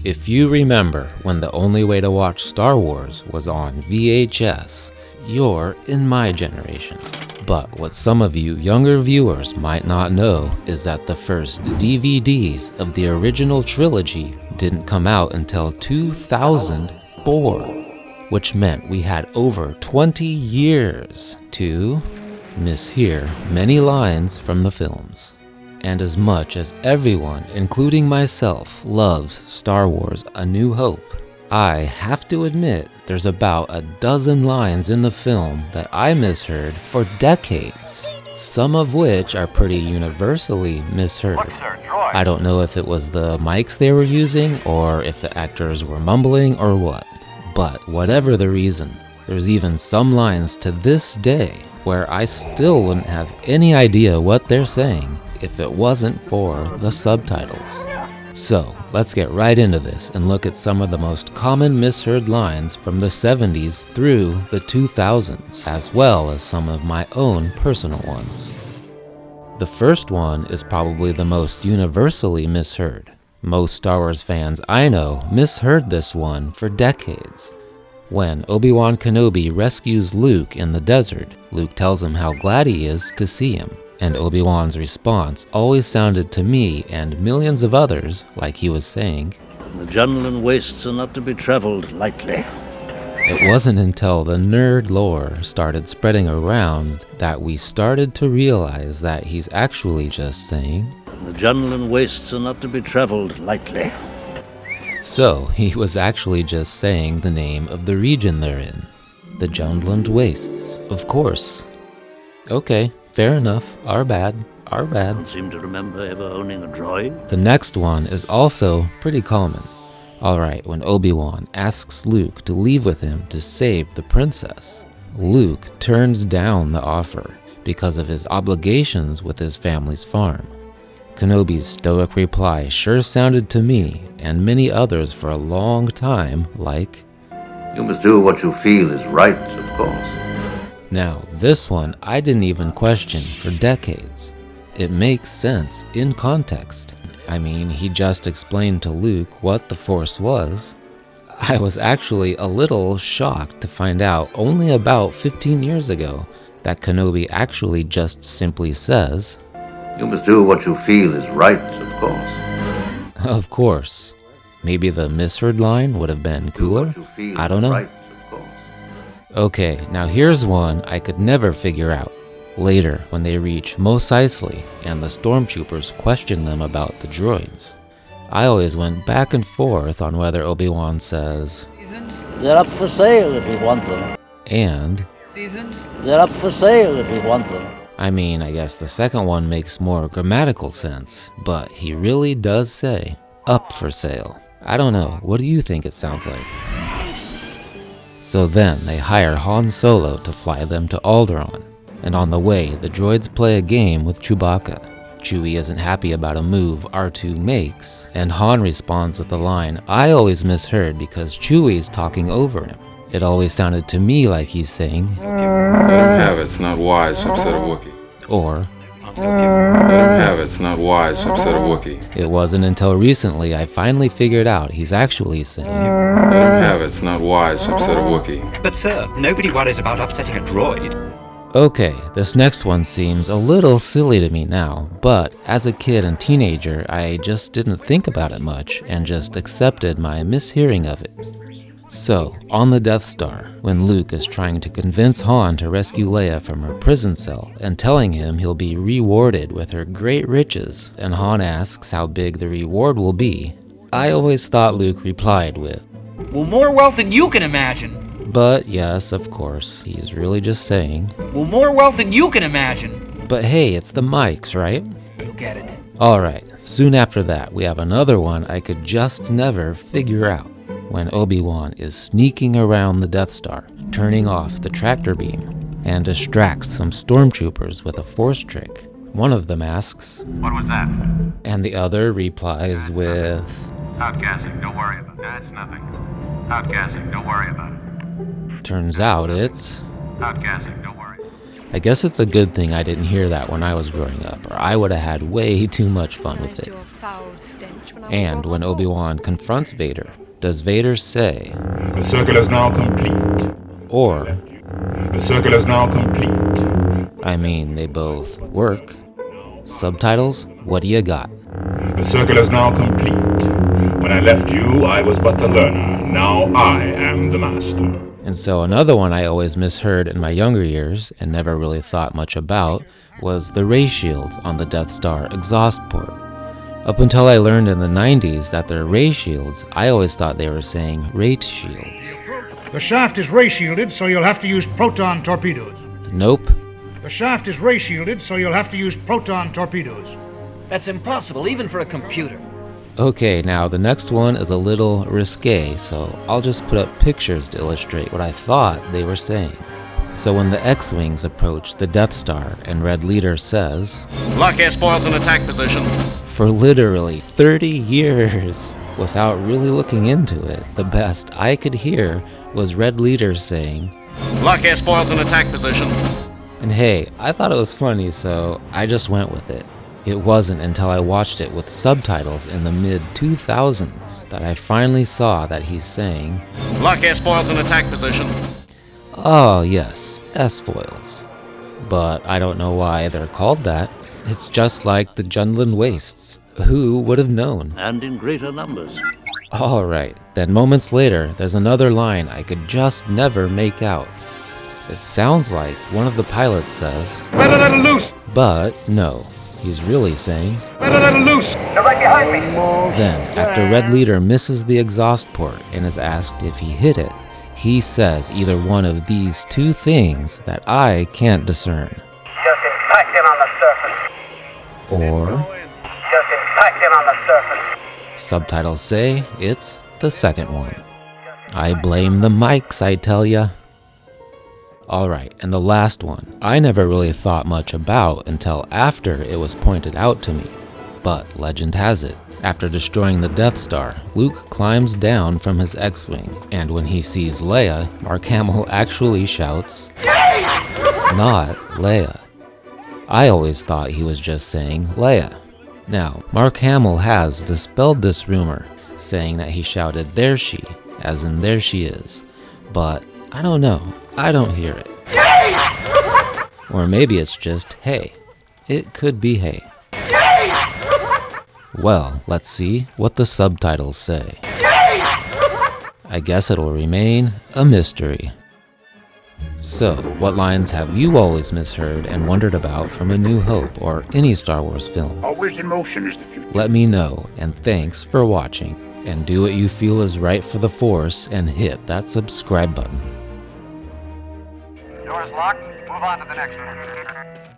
If you remember when the only way to watch Star Wars was on VHS, you're in my generation. But what some of you younger viewers might not know is that the first DVDs of the original trilogy didn't come out until 2004, which meant we had over 20 years to mishear many lines from the films. And as much as everyone, including myself, loves Star Wars A New Hope, I have to admit there's about a dozen lines in the film that I misheard for decades, some of which are pretty universally misheard. I don't know if it was the mics they were using, or if the actors were mumbling, or what. But whatever the reason, there's even some lines to this day where I still wouldn't have any idea what they're saying if it wasn't for the subtitles. So let's get right into this and look at some of the most common misheard lines from the 70s through the 2000s, as well as some of my own personal ones. The first one is probably the most universally misheard. Most Star Wars fans I know misheard this one for decades. When Obi-Wan Kenobi rescues Luke in the desert, Luke tells him how glad he is to see him. And Obi-Wan's response always sounded to me and millions of others like he was saying, "The Jundland wastes are not to be traveled lightly." It wasn't until the nerd lore started spreading around that we started to realize that he's actually just saying, "The Jundland wastes are not to be traveled lightly." So he was actually just saying the name of the region they're in. The Jundland Wastes, of course. Okay. Fair enough. Our bad. I don't seem to remember ever owning a droid. The next one is also pretty common. Alright, when Obi-Wan asks Luke to leave with him to save the princess, Luke turns down the offer because of his obligations with his family's farm. Kenobi's stoic reply sure sounded to me and many others for a long time like, "You must do what you feel is right, of course." Now, this one I didn't even question for decades. It makes sense in context. I mean, he just explained to Luke what the Force was. I was actually a little shocked to find out only about 15 years ago that Kenobi actually just simply says, "You must do what you feel is right, of course." Of course. Maybe the misheard line would have been cooler? I don't know. Okay, now here's one I could never figure out. Later, when they reach Mos Eisley and the stormtroopers question them about the droids, I always went back and forth on whether Obi-Wan says, "They're up for sale if you want them." And, "They're up for sale if you want them." I mean, I guess the second one makes more grammatical sense, but he really does say, up for sale. I don't know, what do you think it sounds like? So then they hire Han Solo to fly them to Alderaan, and on the way the droids play a game with Chewbacca. Chewie isn't happy about a move R2 makes, and Han responds with a line I always misheard because Chewie's talking over him. It always sounded to me like he's saying, "Let him have it, it's not wise to upset a Wookiee." Or, "Let him have it, it's not wise to upset a Wookiee." It wasn't until recently I finally figured out he's actually saying, "Let him have it, it's not wise to upset a Wookiee." But sir, nobody worries about upsetting a droid. Okay, this next one seems a little silly to me now, but as a kid and teenager, I just didn't think about it much and just accepted my mishearing of it. So, on the Death Star, when Luke is trying to convince Han to rescue Leia from her prison cell and telling him he'll be rewarded with her great riches, and Han asks how big the reward will be, I always thought Luke replied with, "Well, more wealth than you can imagine." But yes, of course, he's really just saying, "Well, more wealth than you can imagine." But hey, it's the mics, right? You'll get it. Alright, soon after that, we have another one I could just never figure out. When Obi-Wan is sneaking around the Death Star, turning off the tractor beam, and distracts some stormtroopers with a Force trick. One of them asks, "What was that?" And the other replies with, "Outgassing, don't worry about it. That's nothing. Outgassing, don't worry about it. Turns out it's, Outgassing, don't worry." I guess it's a good thing I didn't hear that when I was growing up, or I would have had way too much fun with it. And when Obi-Wan confronts Vader, does Vader say, "The circle is now complete," or, "The circle is now complete"? I mean, they both work. Subtitles, what do you got? "The circle is now complete. When I left you, I was but a learner. Now I am the master." And so another one I always misheard in my younger years and never really thought much about was the ray shields on the Death Star exhaust port. Up until I learned in the 90s that they're ray shields, I always thought they were saying rate shields. The shaft is ray shielded, so you'll have to use proton torpedoes. Nope. The shaft is ray shielded, so you'll have to use proton torpedoes. That's impossible, even for a computer. Okay, now the next one is a little risque, so I'll just put up pictures to illustrate what I thought they were saying. So when the X-Wings approach the Death Star and Red Leader says, "Lock air spoils in attack position," for literally 30 years, without really looking into it, the best I could hear was Red Leader saying, "Lock air spoils in attack position." And hey, I thought it was funny, so I just went with it. It wasn't until I watched it with subtitles in the mid-2000s that I finally saw that he's saying, "Lock air spoils in attack position." Oh yes, S-foils. But I don't know why they're called that. It's just like the Jundland Wastes. Who would have known? And in greater numbers. Alright, then moments later, there's another line I could just never make out. It sounds like one of the pilots says, "Let it loose! But no, he's really saying, Let it loose! They're right behind me!" Then, after Red Leader misses the exhaust port and is asked if he hit it, he says either one of these two things that I can't discern. "Just impact it on the surface." Or, "Just impact it on the surface." subtitles say it's the second one. I blame the mics, I tell ya. Alright, and the last one, I never really thought much about until after it was pointed out to me. But legend has it, after destroying the Death Star, Luke climbs down from his X-Wing, and when he sees Leia, Mark Hamill actually shouts, not Leia. I always thought he was just saying Leia. Now, Mark Hamill has dispelled this rumor, saying that he shouted "there she," as in there she is. But I don't know, I don't hear it. Or maybe it's just hey. It could be hey. Well, let's see what the subtitles say. I guess it'll remain a mystery. So, what lines have you always misheard and wondered about from A New Hope or any Star Wars film? Always in motion is the future. Let me know, and thanks for watching. And do what you feel is right for the Force and hit that subscribe button. Door's locked. Move on to the next one.